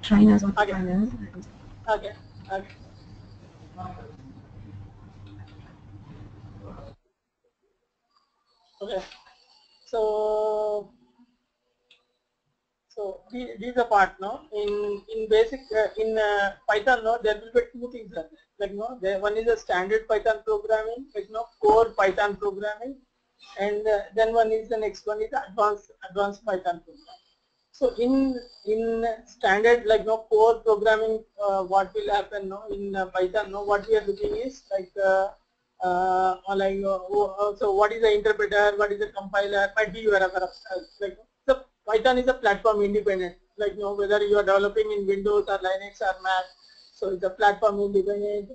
Trainers on Okay. trainers. Okay. Okay. Okay. So this is a part, no? In basic Python, no, there will be two things are there. Like no, there one is a standard Python programming, like no core Python programming, and then one is the next one is advanced Python programming. So in standard like no core programming, what will happen no in Python no what we are looking is like so what is the interpreter, what is the compiler, might be you are aware of like the Python is a platform independent, like whether you are developing in Windows or Linux or Mac, so it's a platform independent.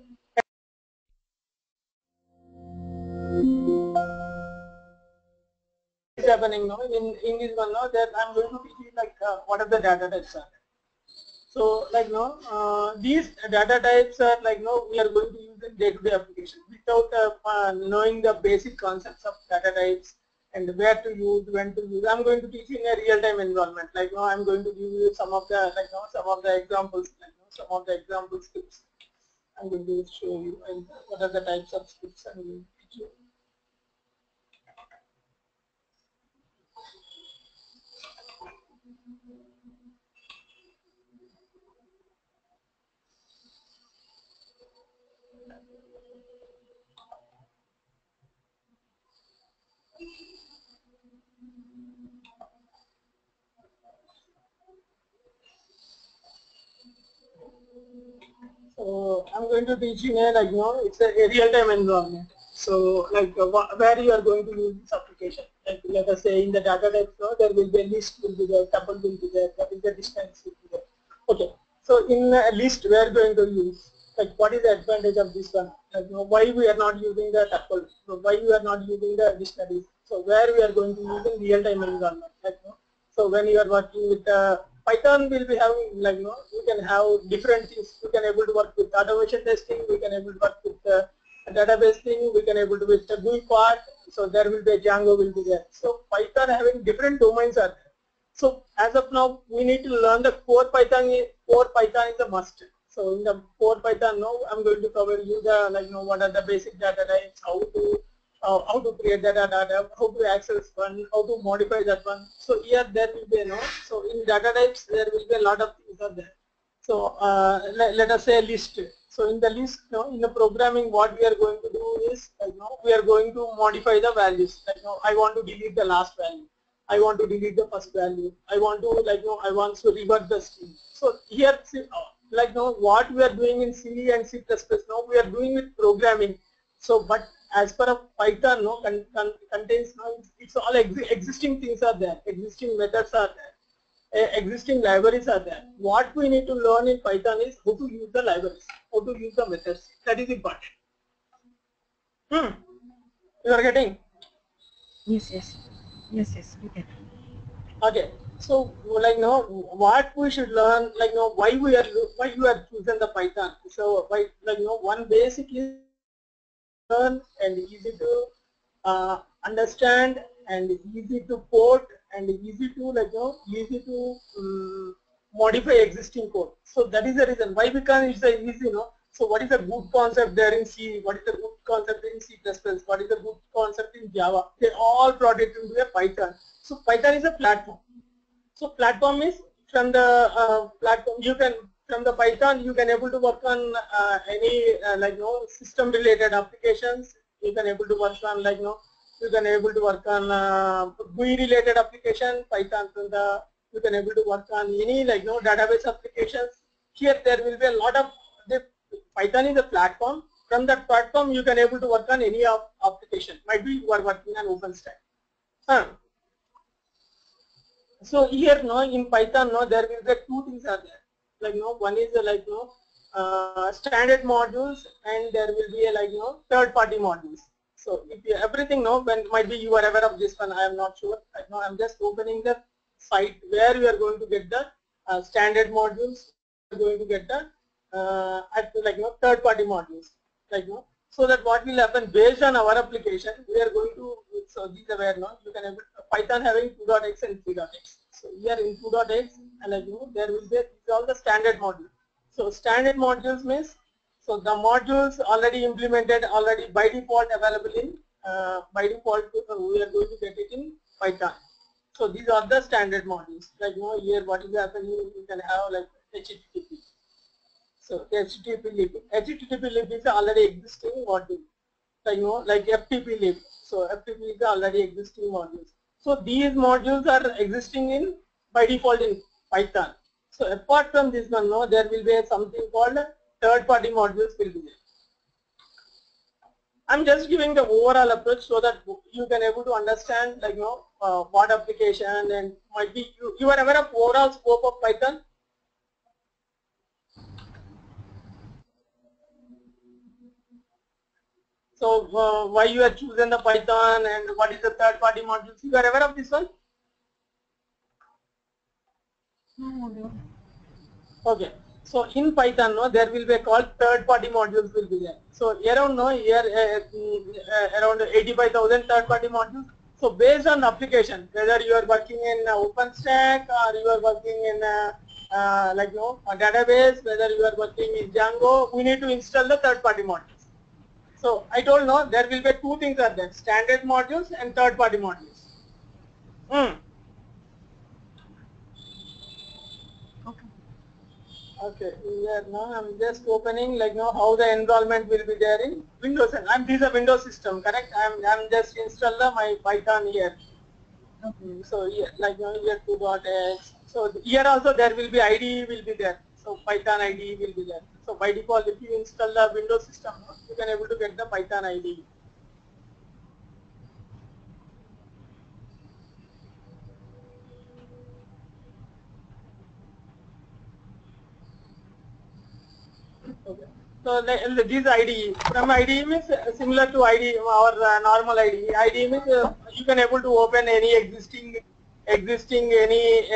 It's happening now in this one now that I'm going to teach you like what are the data types are. So like these data types are like we are going to use in day-to-day application without knowing the basic concepts of data types and where to use, when to use. I'm going to teach in a real-time environment. Like I'm going to give you some of the some of the examples, some of the example scripts. I'm going to show you and what are the types of scripts I'm going to teach you. So I'm going to teach you like it's a real-time environment. So like where you are going to use this application. Like let us say in the data type there will be a list will be there, tuple will be there, that is the distance will be there. Okay. So in a list we are going to use like what is the advantage of this one? Like why we are not using the tuple? So why we are not using the dictionaries? So where we are going to use in real-time environment. Like so when you are working with Python will be having like you can have different things. We can able to work with automation testing. We can able to work with database thing. We can able to with the GUI part. So there will be a Django will be there. So Python having different domains are there. So as of now, we need to learn the core Python. Core Python is a must. So in the core Python, now I'm going to cover you the what are the basic data types, how to create that data, how to access one, how to modify that one. So here there will be so in data types there will be a lot of things are there. So let us say a list. So in the list, in the programming, what we are going to do is we are going to modify the values. Like I want to delete the last value. I want to delete the first value. I want to I want to revert the string. So here like what we are doing in C and C++, now we are doing with programming. So but as per of Python, contains it's all existing things are there, existing methods are there, existing libraries are there. What we need to learn in Python is how to use the libraries, how to use the methods. That is important. You are getting? Yes, yes, yes, yes. Okay. Okay. So like what we should learn, like why you are choosing the Python. So why like one basic is learn and easy to understand and easy to port and easy to easy to modify existing code. So that is the reason why, because it's a easy so what is a good concept there in C, what is a good concept in C++, what is a good concept in Java, they all brought it into a Python. So Python is a platform. So platform is from the platform you can, from the Python you can able to work on any system related applications. You can able to work on you can able to work on GUI related application. Python from the you can able to work on any database applications. Here there will be a lot of the Python is a platform. From that platform you can able to work on any application. Might be you are working on OpenStack. So here in Python there will be two things are there, like one is standard modules, and there will be a third party modules. So if you everything when might be you are aware of this one, I am not sure. I'm just opening the site where we are going to get the standard modules, we are going to get the third party modules, so that what will happen based on our application, we are going to, so these are where you can have Python having 2.x and 3.x. So here in 2.x, and there will be all the standard modules. So standard modules means, so the modules already implemented, already by default available in, by default we are going to get it in Python. So these are the standard modules. Here what is happening, you can have like HTTP. So HTTP lib is already existing module. Like FTP lib. So FTP is already existing modules. So these modules are existing in by default in Python. So apart from this one, no, there will be something called third-party modules will be there. I'm just giving the overall approach so that you can able to understand what application, and might be you are aware of overall scope of Python. So why you have chosen the Python and what is the third-party modules? You are aware of this one? No. Okay. So in Python, no, there will be called third-party modules will be there. So around around 85,000 third-party modules. So based on application, whether you are working in OpenStack or you are working in a database, whether you are working in Django, we need to install the third-party modules. So I told no, there will be two things are there: standard modules and third-party modules. Okay. Okay, yeah, now I'm just opening how the enrollment will be there in Windows. And this is a Windows system, correct? I'm just install my Python here. Okay. So here here 2.x. So here also there will be IDE will be there. So Python IDE will be there. So by default, if you install the Windows system, you can able to get the Python IDE. Okay. So this IDE, from IDE means similar to IDE or normal IDE. IDE means you can able to open any existing any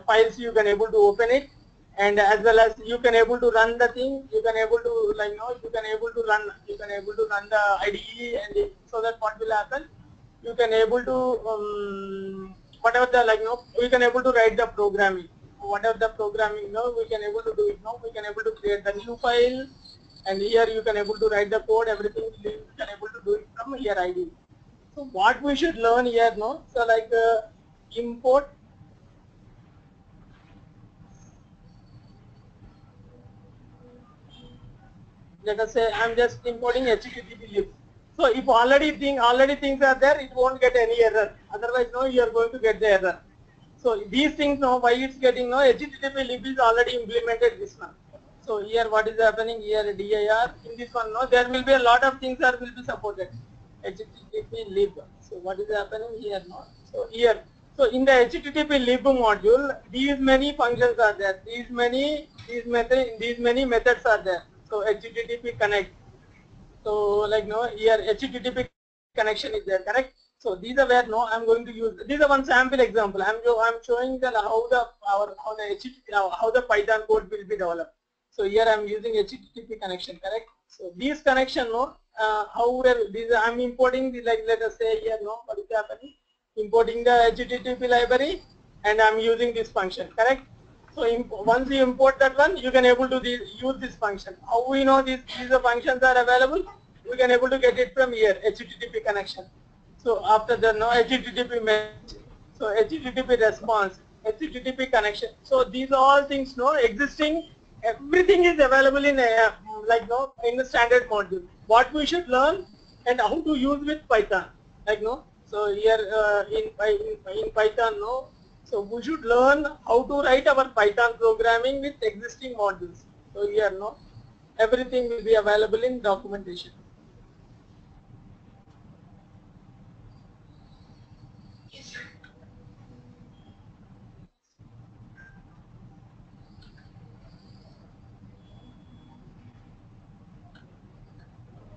files, you can able to open it, and as well as you can able to run the thing. You can able to you can able to run the IDE, and so that what will happen, you can able to whatever the we can able to write the programming. Whatever the programming, we can able to do it. We can able to create the new file, and here you can able to write the code. Everything you can able to do it from here IDE. So what we should learn here, no? So import. Let us say I'm just importing HTTP lib. So if already things are there, it won't get any error. Otherwise, no, you are going to get the error. So these things, no, why it's getting no, HTTP lib is already implemented this one. So here what is happening here, dir in this one, no, there will be a lot of things that will be supported. HTTP lib. So what is happening here, no? So here, so in the HTTP lib module, these many functions are there. These many methods are there. So HTTP connect. So here HTTP connection is there, correct? So these are where I'm going to use. These are one sample example. I'm showing the how the Python code will be developed. So here I'm using HTTP connection, correct? So these connection, these I'm importing the let us say here, what is happening? Importing the HTTP library, and I'm using this function, correct? So once you import that one, you can able to use this function. How we know these functions are available? We can able to get it from here, HTTP connection. So after the HTTP message, so HTTP response, HTTP connection. So these all things existing. Everything is available in in the standard module. What we should learn and how to use with Python, So here in Python, so we should learn how to write our Python programming with existing modules. So here, everything will be available in documentation.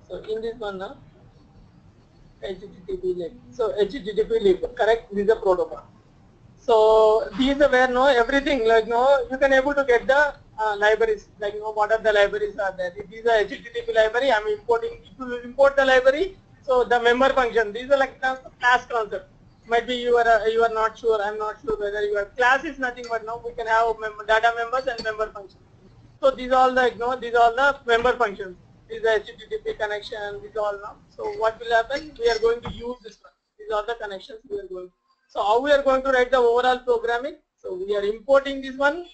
So in this one, HTTP lib. So HTTP lib, correct? This is a protocol. So these are where everything you can able to get the libraries, what are the libraries are there. If these are HTTP library, I'm importing. If you import the library, so the member function, these are like class concept. might be you are not sure. I'm not sure whether your class is nothing but now we can have data members and member functions. So these are all the these are all the member functions. These are HTTP connection. These all now. So what will happen? We are going to use this one. These are the connections we are going. So how we are going to write the overall programming? So we are importing this one.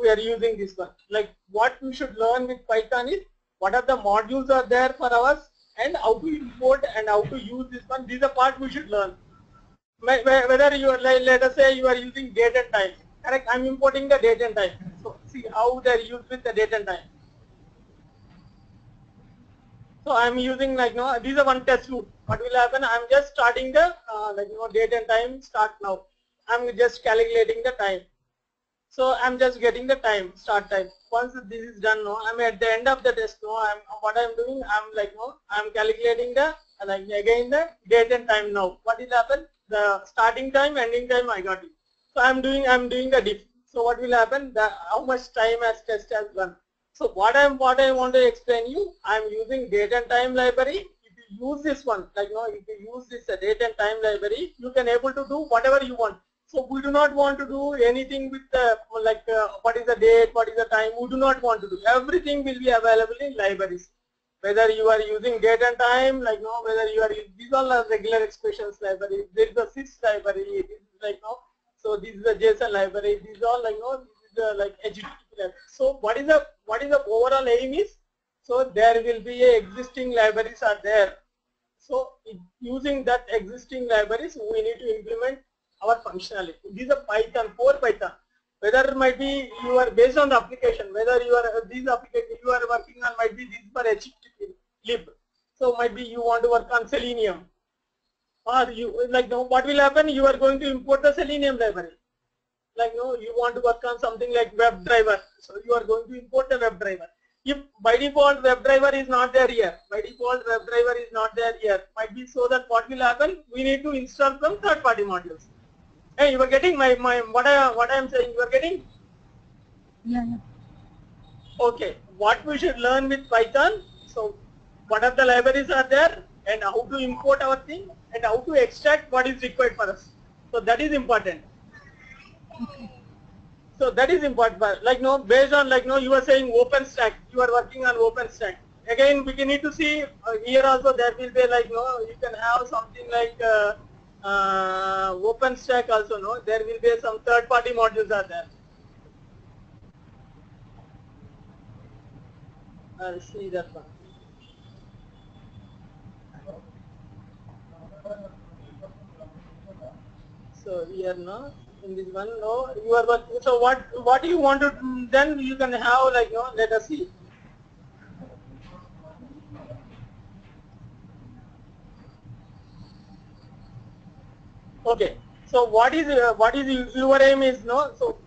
We are using this one. Like what we should learn with Python is what are the modules are there for us and how to import and how to use this one. These are part we should learn. Whether you are like, let us say you are using date and time. Correct? I'm importing the date and time. So see how they are used with the date and time. So I'm using like these are one test loop. What will happen? I'm just starting the date and time start now. I'm just calculating the time. So I'm just getting the time, start time. Once this is done, no, I'm at the end of the test. No, what I'm doing, I'm calculating the again the date and time now. What will happen? The starting time, ending time, I got it. So I'm doing the diff. So what will happen? How much time has test has run. So what I want to explain you, I'm using date and time library. If you use this one, if you use this date and time library, you can able to do whatever you want. So we do not want to do anything with what is the date, what is the time. We do not want to do. Everything will be available in libraries. Whether you are using date and time, whether you are these all are regular expressions library. There is a sys library. This is so this is the JSON library. These all this is the HTTP library. So what is the overall aim is? So there will be existing libraries are there. So using that existing libraries, we need to implement our functionality. These are Python, core Python. Whether it might be you are based on the application, whether you are these applications you are working on might be these for HTTP lib. So might be you want to work on Selenium, or you what will happen? You are going to import the Selenium library. You want to work on something like WebDriver, so you are going to import the WebDriver. If by default WebDriver is not there here, might be so that what will happen? We need to install some third-party modules. Hey, you are getting my what I am saying? You are getting? Yeah. Okay. What we should learn with Python? So, what are the libraries are there, and how to import our thing, and how to extract what is required for us. So that is important. So that is important. Based on you are saying OpenStack, you are working on OpenStack. Again, we need to see here also there will be you can have something like OpenStack also. No, there will be some third-party modules are there. I'll see that one. So here no, in this one no, you are working. So what you want to then you can have let us see. Okay. So what is your aim is no? So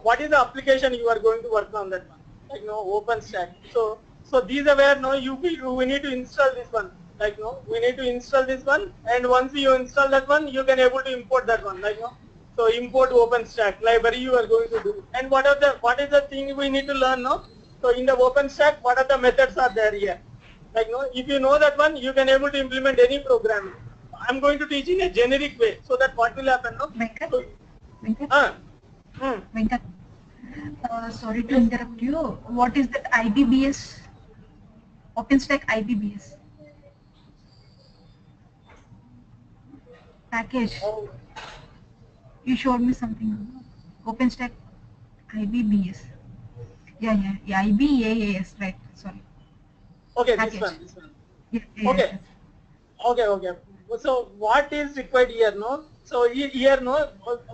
what is the application you are going to work on that one? OpenStack. So these are where we need to install this one. We need to install this one, and once you install that one, you can able to import that one. So import OpenStack library you are going to do. And what is the thing we need to learn no? So in the OpenStack, what are the methods are there here? If you know that one, you can able to implement any programming. I'm going to teach in a generic way, so that what will happen, no? Venkat? So, Venkat? Venkat? Sorry to interrupt you. What is that IBBS? OpenStack IBBS package. oh, You showed me something. OpenStack IBBS. Yeah. IBAAS, right? Sorry. okay, Package. this one. Yeah. Okay, okay. So what is required here, no? So here, no,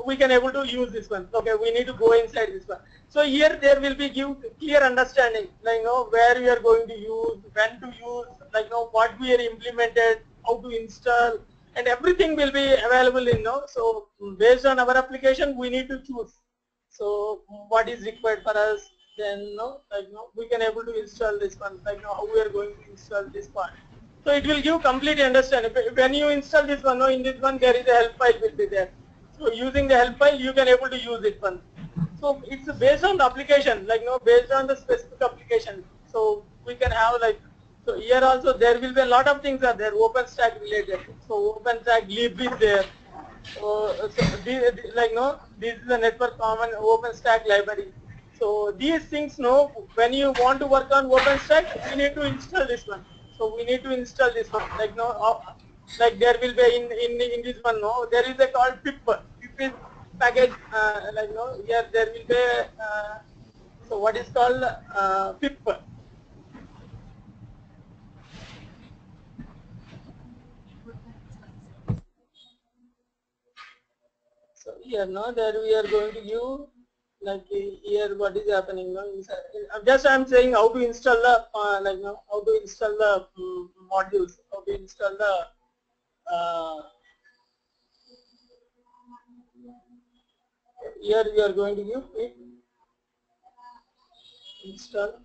we can able to use this one. Okay, we need to go inside this one. So here there will be give clear understanding, where we are going to use, when to use, what we are implemented, how to install, and everything will be available in So based on our application, we need to choose. So what is required for us, then we can able to install this one. How we are going to install this part. So it will give complete understanding. When you install this one, in this one there is a help file will be there. So using the help file, you can able to use it one. So it's based on the application, based on the specific application. So we can have so here also there will be a lot of things are there, OpenStack related. So OpenStack lib is there. Like no, this is a network common OpenStack library. So these things, no, when you want to work on OpenStack, we need to install this one. So we need to install this one. Like no, like there will be in this one, no, there is a called pip. Pip is package. Like no, here there will be. So what is called pip? So here now that we are going to give like here what is happening now. Just I'm saying how to install the like now how to install the modules, how to install the here we are going to give it install.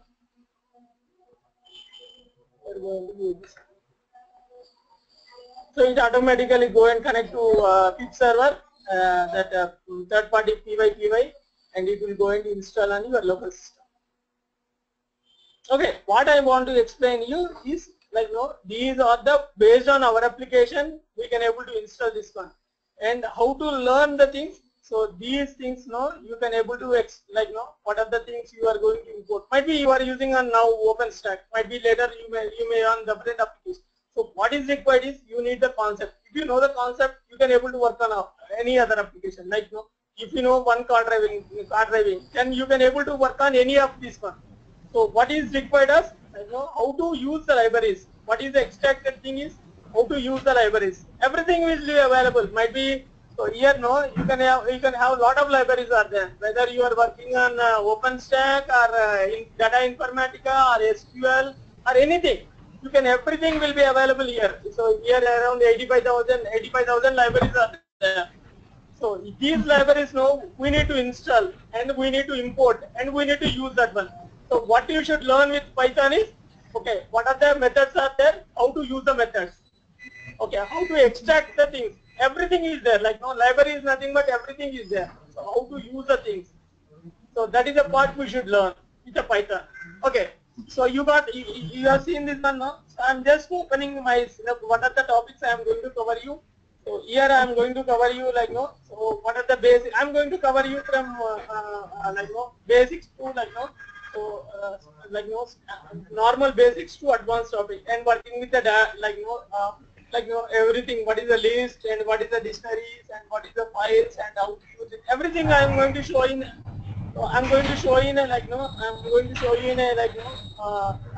We are going to give this. So it automatically go and connect to pip server that third party PY and it will go and install on your local system. Okay, what I want to explain you is like no, these are the based on our application we can able to install this one, and how to learn the things. So these things no, you can able to like no, what are the things you are going to import. Might be you are using on now OpenStack. Might be later you may on different application. So what is required is you need the concept. If you know the concept, you can able to work on any other application. Like no, if you know one car driving, then you can able to work on any of these one. So what is required us, you know, how to use the libraries. What is the extracted thing is how to use the libraries. Everything will be available. Might be so here no, you can have lot of libraries are there. Whether you are working on OpenStack or in data informatica or SQL or anything, you can everything will be available here. So here around 85,000 libraries are there. So these libraries now we need to install and we need to import and we need to use that one. So what you should learn with Python is, okay, what are the methods are there, how to use the methods, okay, how to extract the things, everything is there, like no library is nothing but everything is there. So how to use the things. So that is the part we should learn with the Python. Okay, so you have seen this one now. So I'm just opening my, what are the topics I am going to cover you. So here I am going to cover you like no. So what are the basic? I'm going to cover you from like no basics to like no. So like no normal basics to advanced topic and working with the like no everything. What is the list and what is the dictionaries and what is the files and how to use it. Everything I am going to show in. So I'm going to show you in a like no. I'm going to show you in a like no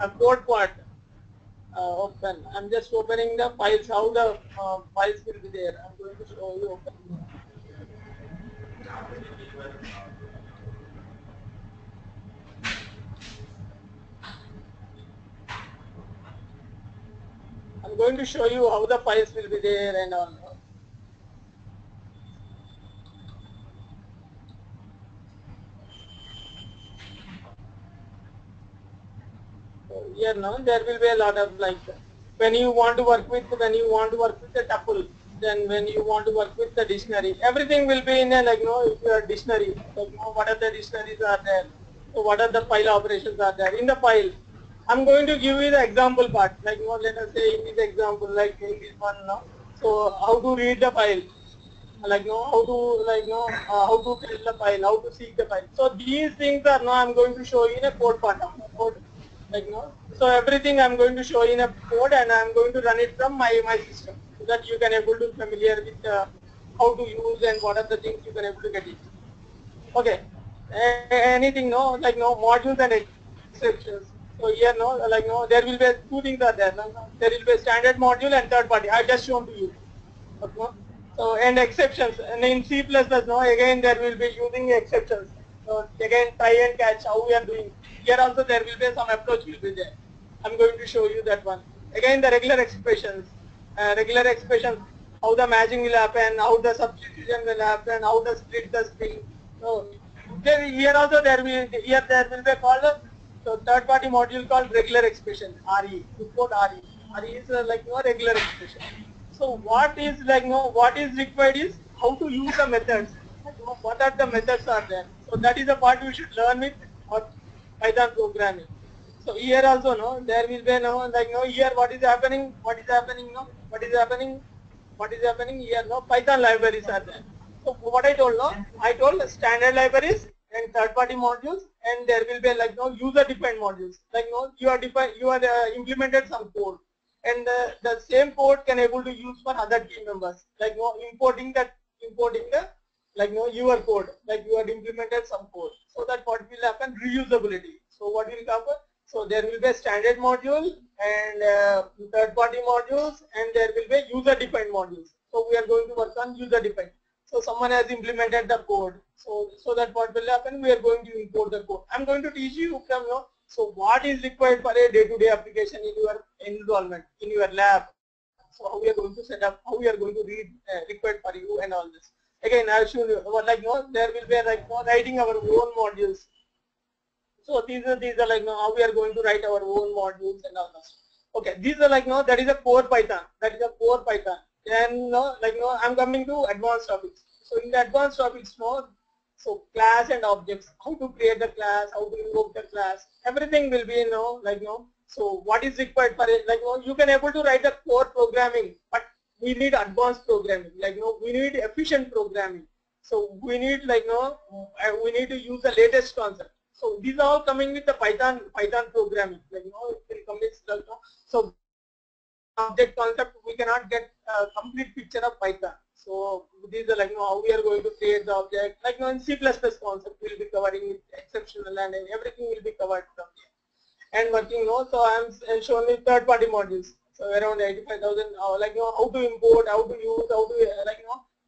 a code part. Open. I'm just opening the files. How the files will be there. I'm going to show you. Open. I'm going to show you how the files will be there and all. So here now there will be a lot of like when you want to work with the tuple, then when you want to work with the dictionary, everything will be in a like if you are dictionary, like what are the dictionaries are there, so what are the file operations are there in the file. I'm going to give you the example part, like let us say in this example, like in this one now. So how to read the file, like how to how to tell the file, how to seek the file. So these things are now I'm going to show you in a code part of code, like so everything I'm going to show you in a code and I'm going to run it from my system so that you can able to familiar with how to use and what are the things you can able to get it. Okay, anything modules and exceptions. So here there will be two things are there. There will be a standard module and third party. I just shown to you. Okay. So and exceptions, and in C++, no, again there will be using exceptions. So again try and catch how we are doing. Here also there will be some approach will be there. I'm going to show you that one. Again the regular expressions, how the matching will happen, how the substitution will happen, how the split the string. So here also there will be called so third party module called regular expression, RE. You quote RE. RE is regular expression. So what is what is required is how to use the methods. What are the methods are there? So that is the part we should learn with Python programming. So here also there will be here what is happening? What is happening? what is happening here? No, Python libraries are there. So what I told, no, I told standard libraries and third-party modules, and there will be like no user-defined modules. Like no, you are implemented some code, and the same code can able to use for other team members. Like no, importing the like no your code, like you have implemented some code. So that what will happen? Reusability. So what will happen? So there will be a standard module and third-party modules, and there will be user-defined modules. So we are going to work on user-defined. So someone has implemented the code. So that what will happen? We are going to import the code. I'm going to teach you from so what is required for a day-to-day application in your environment, in your lab. So how we are going to set up, how we are going to read required for you and all this. Again, I'll show you like there will be like writing our own modules. So these are like how we are going to write our own modules and all that. Okay, these are like that is a core Python. That is a core Python. Then I'm coming to advanced topics. So in the advanced topics, so class and objects, how to create the class, how to invoke the class, everything will be so what is required for it? Like you can able to write the core programming, but we need advanced programming. Like we need efficient programming. So we need we need to use the latest concept. So these are all coming with the Python programming. Like it will come with so object concept, we cannot get a complete picture of Python. So these are like how we are going to create the object. Like in C++ concept we will be covering it, exceptional and everything will be covered from here. And working so I'm showing you third-party modules. So around 85,000. Like how to import, how to use, how to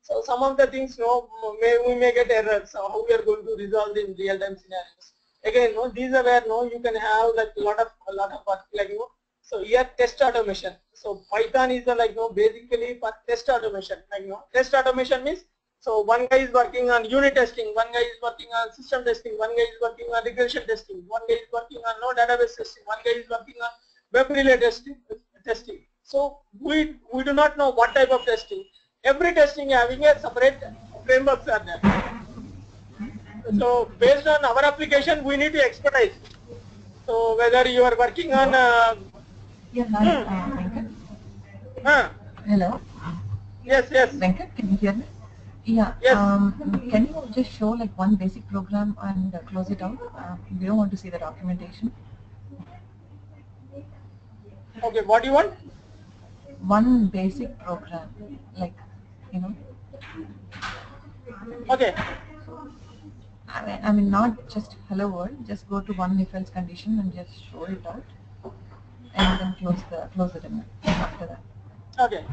So some of the things we may get errors. So how we are going to resolve in real-time scenarios. Again, these are where you can have like a lot of work, like so here test automation. So Python is basically for test automation. Like test automation means so one guy is working on unit testing, one guy is working on system testing, one guy is working on regression testing, one guy is working on database testing, one guy is working on web related testing. So we do not know what type of testing. Every testing having a separate frameworks are there. So based on our application, we need to expertise. So whether you are working on Yeah, hi, Venkat. Hello. Yes. Venkat, can you hear me? Yeah. Yes. Can you just show like one basic program and close it out? We don't want to see the documentation. Okay, what do you want? One basic program, like Okay. I mean not just hello world. Just go to one if else condition and just show it out, and then close the demo after that. Okay.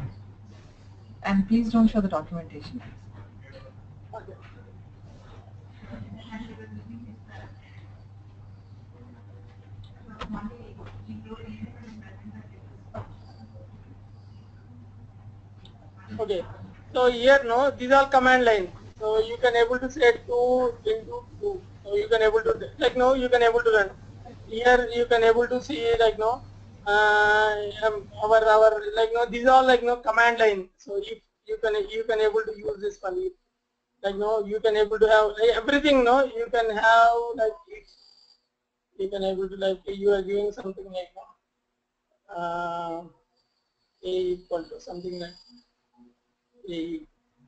And please don't show the documentation. Okay. Okay. So here these are command line. So you can able to say 2 into 2. So you can able to you can able to run. Here you can able to see our these are command line. So if you can able to use this one. You can able to have everything. You can have you can able to you are giving something like a equal to something like a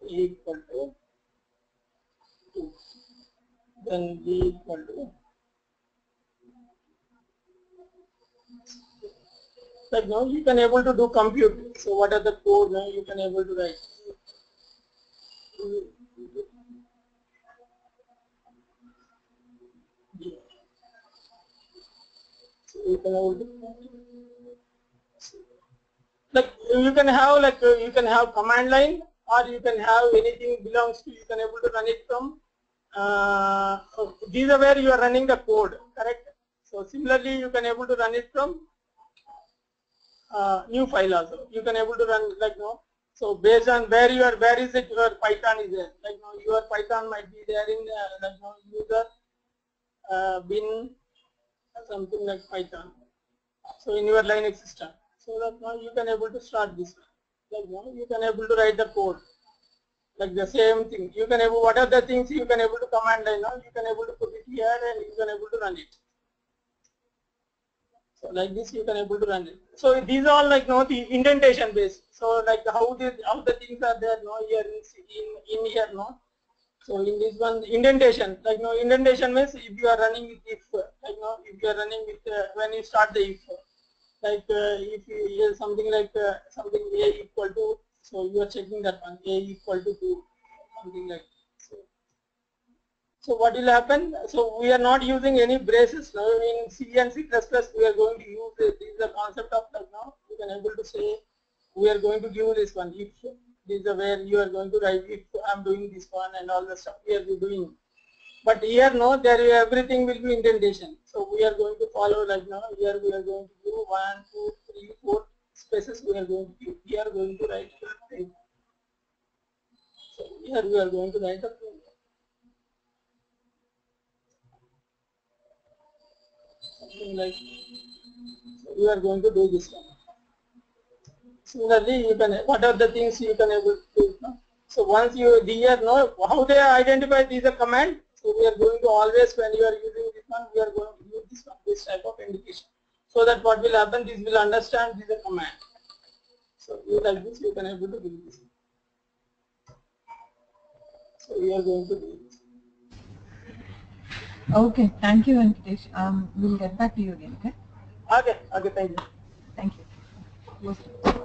equal to 2, then b equal to you can able to do compute. So what are the code you can able to write? So you can able to you can have you can have command line, or you can have anything belongs to you can able to run it from these are where you are running the code, correct? So similarly you can able to run it from new file also. You can able to run so based on where is it your Python is there, your Python might be there in user bin something like Python. So in your Linux system, so that now you can able to start this you can able to write the code like the same thing. You can able what are the things you can able to command line you can able to put it here and you can able to run it. So like this you can able to run it. So these are like the indentation based. So like how the things are there here in here So in this one indentation, like indentation means if you are running with if, like if you are running with when you start the if, like if you is something like something a equal to, so you are checking that one a equal to 2, something like so. So what will happen? So we are not using any braces now in C and C++. We are going to use this is the concept of like now you can able to say we are going to give this one if this is where you are going to write if I'm doing this one and all the stuff we are doing. But here everything will be indentation. So we are going to follow like now here we are going to do 1, 2, 3, 4 spaces we are going to give. We are going to write the thing. So here we are going to write the thing. Something like so we are going to do this one. Similarly, you can what are the things you can able to do. No? So once you here know how they identify these are command. So we are going to always when you are using this one, we are going to use this one, this type of indication. So that what will happen, this will understand this is a command. So you like this, you can able to do this. So we are going to do this. Okay, thank you, Venkatesh. We'll get back to you again, okay? Okay, thank you. Thank you. Close it.